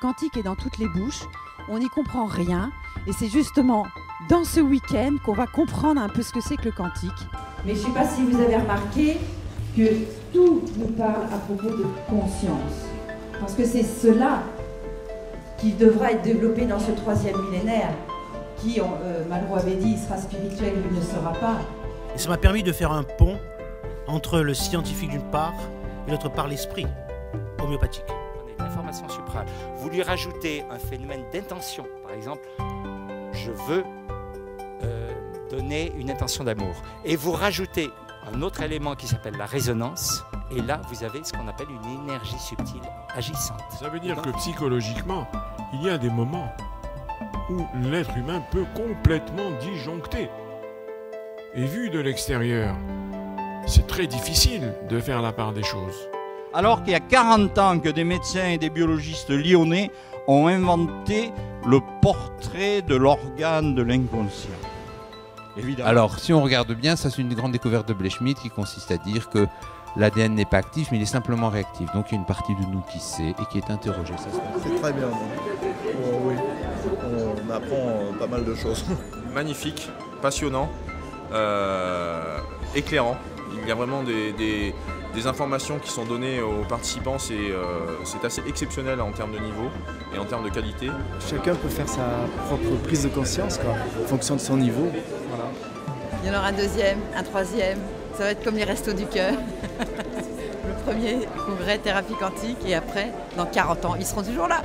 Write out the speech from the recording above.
quantique est dans toutes les bouches, on n'y comprend rien. Et c'est justement dans ce week-end qu'on va comprendre un peu ce que c'est que le quantique. Mais je ne sais pas si vous avez remarqué que tout nous parle à propos de conscience. Parce que c'est cela qui devra être développé dans ce 3e millénaire, qui, Malraux avait dit, il sera spirituel ou il ne sera pas. Et ça m'a permis de faire un pont entre le scientifique d'une part et d'autre part l'esprit homéopathique. L'information suprale. Vous lui rajoutez un phénomène d'intention, par exemple, je veux donner une intention d'amour. Et vous rajoutez un autre élément qui s'appelle la résonance, et là vous avez ce qu'on appelle une énergie subtile agissante. Ça veut dire que psychologiquement, il y a des moments où l'être humain peut complètement disjoncter. Et vu de l'extérieur, c'est très difficile de faire la part des choses. Alors qu'il y a 40 ans que des médecins et des biologistes lyonnais ont inventé le portrait de l'organe de l'inconscient. Évidemment. Alors, si on regarde bien, ça c'est une grande découverte de Blechschmidt qui consiste à dire que l'ADN n'est pas actif, mais il est simplement réactif. Donc il y a une partie de nous qui sait et qui est interrogée. C'est très bien. Oui, on apprend pas mal de choses. Magnifique, passionnant, éclairant. Il y a vraiment des informations qui sont données aux participants, c'est assez exceptionnel en termes de niveau et en termes de qualité. Chacun peut faire sa propre prise de conscience, quoi, en fonction de son niveau. Voilà. Il y en aura un 2e, un 3e, ça va être comme les restos du cœur. Le premier congrès thérapie quantique et après, dans 40 ans, ils seront toujours là.